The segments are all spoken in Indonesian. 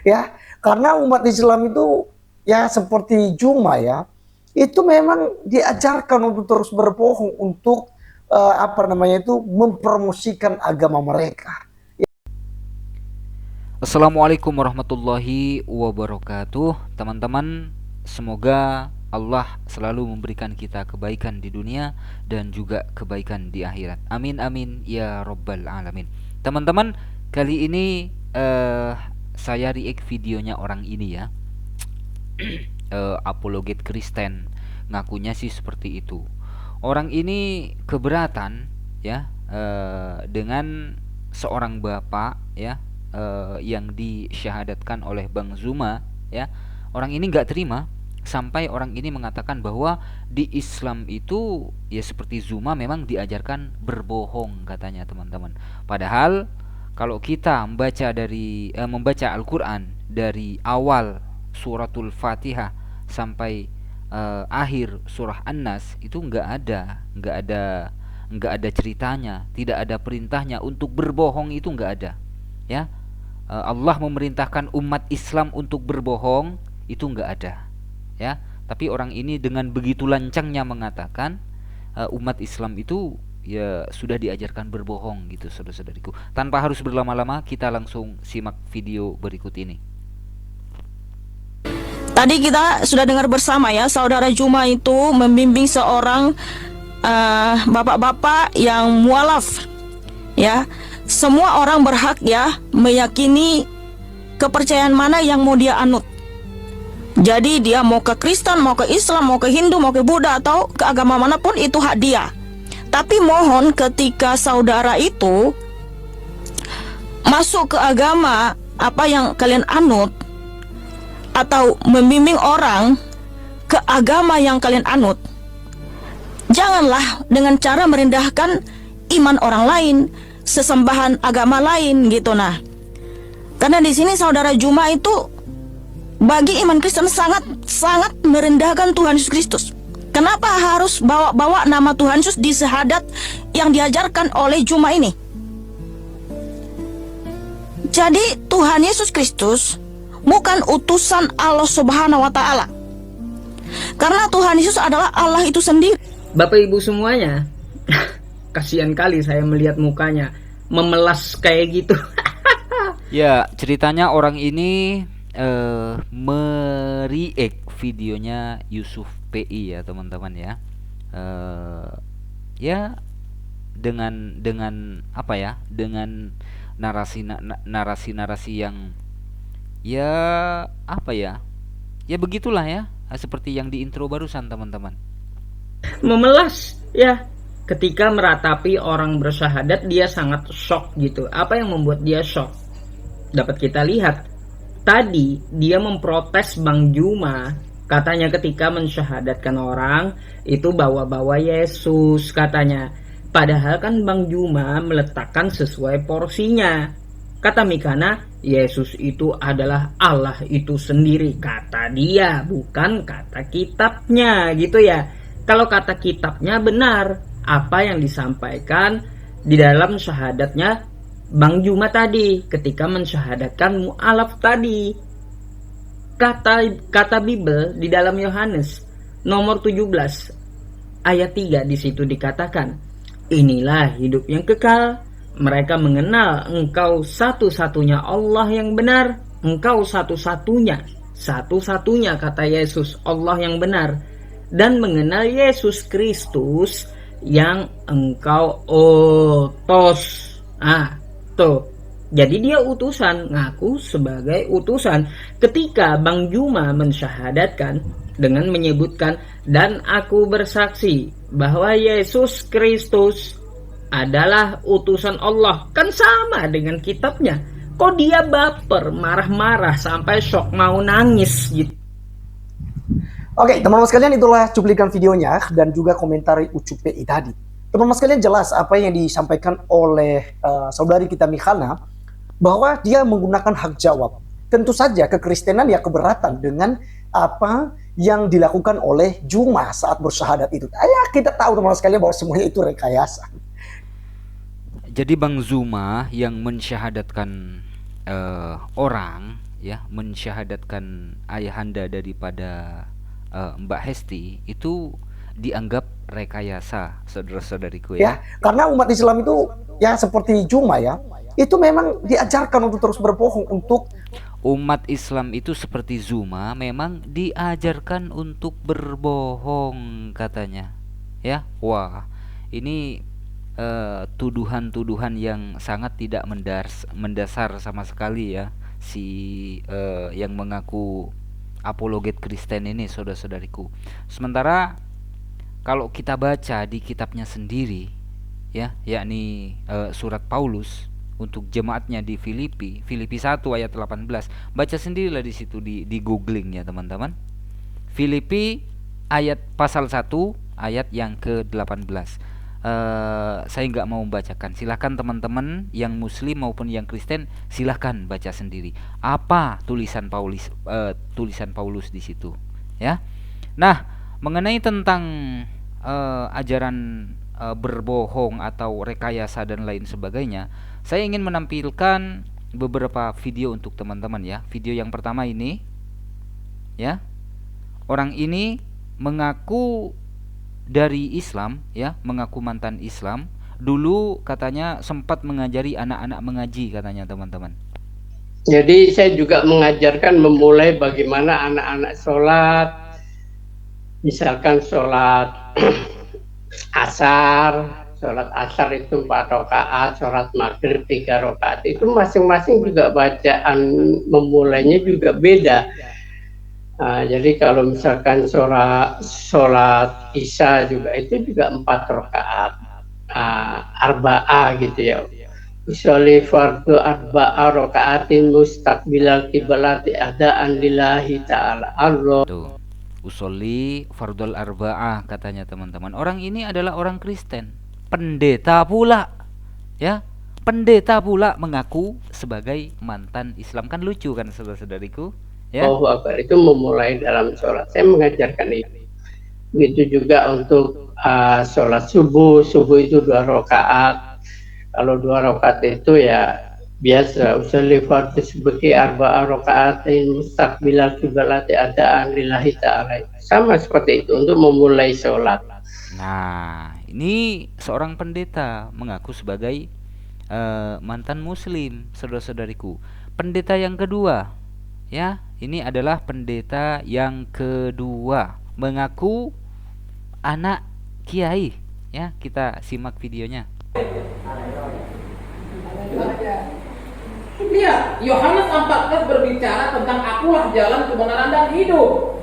ya. Karena umat Islam itu ya seperti Juma ya, itu memang diajarkan untuk terus berbohong untuk apa namanya itu mempromosikan agama mereka. Assalamualaikum warahmatullahi wabarakatuh. Teman-teman, semoga Allah selalu memberikan kita kebaikan di dunia dan juga kebaikan di akhirat. Amin amin ya robbal alamin. Teman-teman, kali ini saya react videonya orang ini ya. Apologet Kristen, ngakunya sih seperti itu. Orang ini keberatan ya, dengan seorang bapak ya, yang disyahadatkan oleh Bang Zuma ya. Orang ini nggak terima sampai orang ini mengatakan bahwa di Islam itu ya seperti Zuma memang diajarkan berbohong katanya teman-teman. Padahal kalau kita membaca Al-Qur'an dari awal suratul Fatihah sampai akhir surah An-Nas itu nggak ada ceritanya, tidak ada perintahnya untuk berbohong, itu nggak ada ya. Allah memerintahkan umat Islam untuk berbohong itu nggak ada ya. Tapi orang ini dengan begitu lancangnya mengatakan umat Islam itu ya sudah diajarkan berbohong gitu, saudara-saudariku. Tanpa harus berlama-lama, kita langsung simak video berikut ini. Tadi kita sudah dengar bersama ya, Saudara Juma itu membimbing seorang bapak-bapak yang mualaf ya. Semua orang berhak ya meyakini kepercayaan mana yang mau dia anut. Jadi dia mau ke Kristen, mau ke Islam, mau ke Hindu, mau ke Buddha, atau ke agama manapun, itu hak dia. Tapi mohon ketika saudara itu masuk ke agama apa yang kalian anut, atau membimbing orang ke agama yang kalian anut, janganlah dengan cara merendahkan iman orang lain, sesembahan agama lain gitu. Nah, karena di sini saudara Juma itu bagi iman Kristen sangat merendahkan Tuhan Yesus Kristus. Kenapa harus bawa-bawa nama Tuhan Yesus di syahadat yang diajarkan oleh Juma ini? Jadi Tuhan Yesus Kristus bukan utusan Allah Subhanahu wa taala. Karena Tuhan Yesus adalah Allah itu sendiri. Bapak Ibu semuanya, kasihan kali saya melihat mukanya memelas kayak gitu. Ya, ceritanya orang ini mereact videonya Yusuf PI ya teman-teman ya. Ya dengan apa ya? Dengan narasi-narasi yang ya apa ya? Ya begitulah ya, seperti yang di intro barusan teman-teman. Memelas ya. Ketika meratapi orang bersyahadat, dia sangat shock gitu. Apa yang membuat dia shock? Dapat kita lihat. Tadi dia memprotes Bang Juma. Katanya ketika mensyahadatkan orang itu bawa-bawa Yesus katanya. Padahal kan Bang Juma meletakkan sesuai porsinya. Kata Mikana, Yesus itu adalah Allah itu sendiri, kata dia, bukan kata kitabnya gitu ya. Kalau kata kitabnya benar, apa yang disampaikan di dalam syahadatnya Bang Juma tadi ketika mensyahadatkan mu'alaf tadi. Kata Bible di dalam Yohanes nomor 17 ayat 3 di situ dikatakan, inilah hidup yang kekal, mereka mengenal engkau satu-satunya Allah yang benar, engkau satu-satunya kata Yesus, Allah yang benar, dan mengenal Yesus Kristus yang engkau utus. Tuh. Jadi dia utusan, ngaku sebagai utusan. Ketika Bang Juma mensyahadatkan dengan menyebutkan, dan aku bersaksi bahwa Yesus Kristus adalah utusan Allah, kan sama dengan kitabnya. Kok dia baper, marah-marah sampai shock mau nangis gitu. Oke, teman-teman sekalian, itulah cuplikan videonya dan juga komentar Ucup PI tadi. Teman-teman sekalian, jelas apa yang disampaikan oleh saudari kita Mikhana, bahwa dia menggunakan hak jawab. Tentu saja kekristenan ya keberatan dengan apa yang dilakukan oleh Juma saat bersyahadat itu. Ya, kita tahu teman-teman sekalian bahwa semuanya itu rekayasa. Jadi Bang Zuma yang mensyahadatkan orang ya mensyahadatkan ayahanda daripada Mbak Hesti itu dianggap rekayasa, saudara-saudariku Ya, ya. karena umat Islam itu ya seperti Juma ya, itu memang diajarkan untuk terus berbohong, untuk Umat Islam itu seperti Zuma memang diajarkan untuk berbohong katanya. Ya, wah, ini tuduhan-tuduhan yang sangat tidak mendasar sama sekali ya, si yang mengaku apologet Kristen ini, saudara-saudariku. Sementara kalau kita baca di kitabnya sendiri ya, yakni surat Paulus untuk jemaatnya di Filipi 1 ayat 18. Baca sendirilah di situ, di googling ya teman-teman. Filipi ayat pasal 1 ayat yang ke-18. Saya nggak mau membacakan. Silahkan teman-teman yang muslim maupun yang Kristen silahkan baca sendiri apa tulisan Paulus di situ ya. Nah, mengenai tentang ajaran berbohong atau rekayasa dan lain sebagainya, saya ingin menampilkan beberapa video untuk teman-teman ya. Video yang pertama ini ya. Orang ini mengaku dari Islam ya, mengaku mantan Islam. Dulu katanya sempat mengajari anak-anak mengaji katanya teman-teman. Jadi saya juga mengajarkan memulai bagaimana anak-anak sholat, misalkan sholat sholat asar itu 4 rakaat, sholat maghrib 3 rakaat, itu masing-masing juga bacaan memulainya juga beda. Jadi kalau misalkan sholat isya juga itu juga 4 rakaat, arba'ah gitu ya. Usolli fardu arba'a rakaatin mustaqbilal qiblati adaan lillahi ta'ala. Allah. Tuh. Usolli fardul arba'ah katanya teman-teman. Orang ini adalah orang Kristen, pendeta pula. Ya, pendeta pula mengaku sebagai mantan Islam. Kan lucu kan saudara-saudariku? Ya. Allahu Akbar itu memulai dalam sholat. Saya mengajarkan itu. Begitu juga untuk sholat subuh itu 2 rakaat. Kalau 2 rakaat itu ya biasa, usolli fardhu subhi arba'a rakaatin mustaqbilal qiblati adaan lillahi ta'ala. Sama seperti itu untuk memulai sholat. Nah, ini seorang pendeta mengaku sebagai mantan muslim, saudara-saudariku. Pendeta yang kedua ya, ini adalah pendeta yang kedua mengaku anak kiai ya. Kita simak videonya. Lihat, Yohanes 14 berbicara tentang akulah jalan kebenaran dan hidup.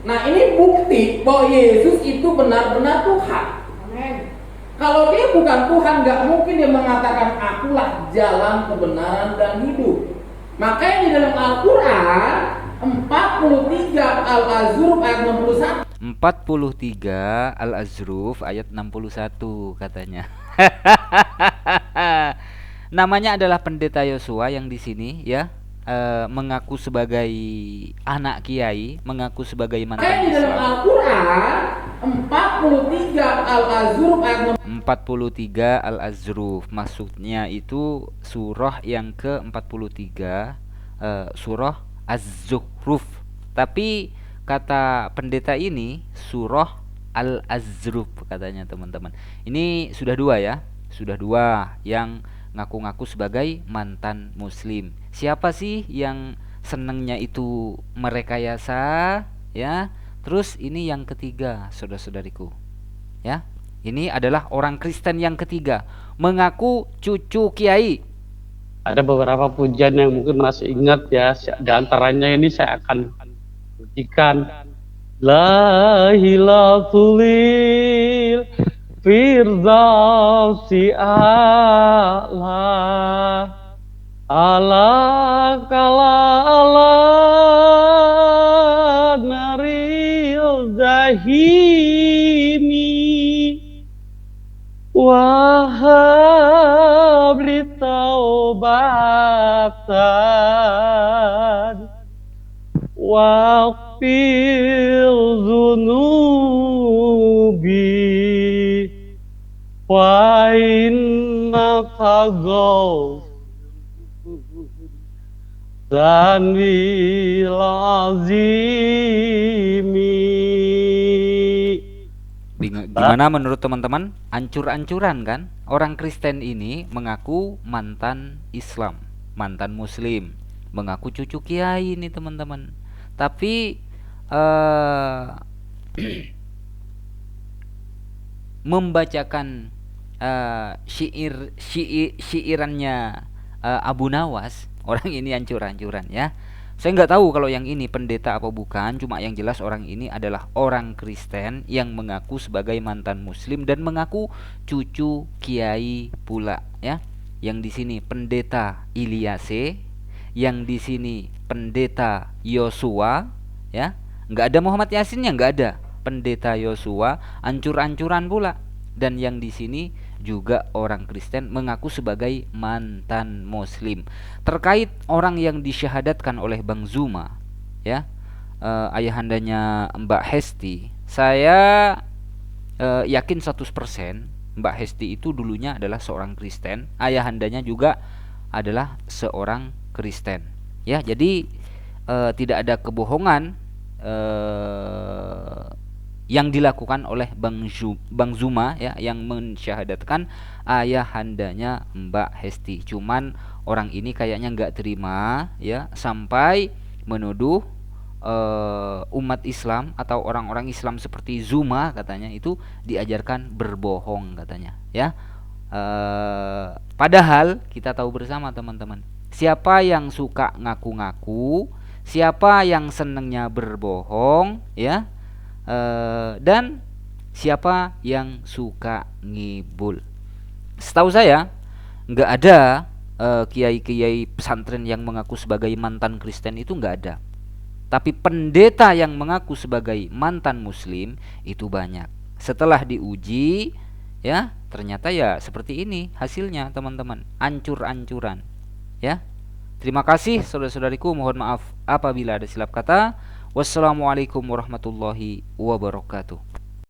Nah, ini bukti bahwa Yesus itu benar-benar Tuhan. Amen. Kalau dia bukan Tuhan, gak mungkin dia mengatakan akulah jalan kebenaran dan hidup. Makanya di dalam Al-Quran 43 Al-Azruf ayat 61. 43 Al-Azruf ayat 61 katanya. Namanya adalah pendeta Yosua yang di sini ya, mengaku sebagai anak kiai, mengaku sebagai mantan Makanya di dalam Islam. Al-Quran 43 Al-Azruf ayat 43 Al-Azruf maksudnya itu surah yang ke-43, surah Az-Zukhruf. Tapi kata pendeta ini surah Al-Azruf katanya teman-teman. Ini sudah 2 ya. Sudah 2 yang ngaku-ngaku sebagai mantan muslim. Siapa sih yang senengnya itu merekayasa ya? Terus ini yang ketiga, saudara-saudariku. Ya. Ini adalah orang Kristen yang ketiga, mengaku cucu kiai. Ada beberapa pujian yang mungkin masih ingat ya. Di antaranya ini saya akan pujikan La hilafulil firdausi a'la ala kala ala naril zahimi wahabli taubatan waqfil zunubi wa innaka lazimi. Gimana menurut teman-teman? Ancur-ancuran kan? Orang Kristen ini mengaku mantan Islam, mantan Muslim, mengaku cucu kiai nih teman-teman. Tapi eh membacakan syiirannya Abu Nawas, orang ini ancur-ancuran ya. Saya nggak tahu kalau yang ini pendeta apa bukan, cuma yang jelas orang ini adalah orang Kristen yang mengaku sebagai mantan Muslim dan mengaku cucu kiai pula ya. Yang di sini pendeta Ilyase, yang di sini pendeta Yosua ya. Nggak ada Muhammad Yasinnya, nggak ada. Pendeta Yosua ancur-ancuran pula. Dan yang di sini juga orang Kristen mengaku sebagai mantan Muslim. Terkait orang yang disyahadatkan oleh Bang Zuma ya, ayahandanya Mbak Hesti, saya yakin 100% Mbak Hesti itu dulunya adalah seorang Kristen, ayahandanya juga adalah seorang Kristen ya. Jadi tidak ada kebohongan yang dilakukan oleh Bang Zuma ya, yang mensyahadatkan ayahandanya Mbak Hesti. Cuman orang ini kayaknya nggak terima ya, sampai menuduh umat Islam atau orang-orang Islam seperti Zuma, katanya itu diajarkan berbohong katanya ya. Padahal kita tahu bersama teman-teman, siapa yang suka ngaku-ngaku, siapa yang senengnya berbohong ya, dan siapa yang suka ngibul. Setahu saya nggak ada kiai-kiai pesantren yang mengaku sebagai mantan Kristen, itu nggak ada. Tapi pendeta yang mengaku sebagai mantan Muslim itu banyak. Setelah diuji ya, ternyata ya seperti ini hasilnya teman-teman, ancur-ancuran ya. Terima kasih saudara-saudariku, mohon maaf apabila ada silap kata. Wassalamualaikum warahmatullahi wabarakatuh.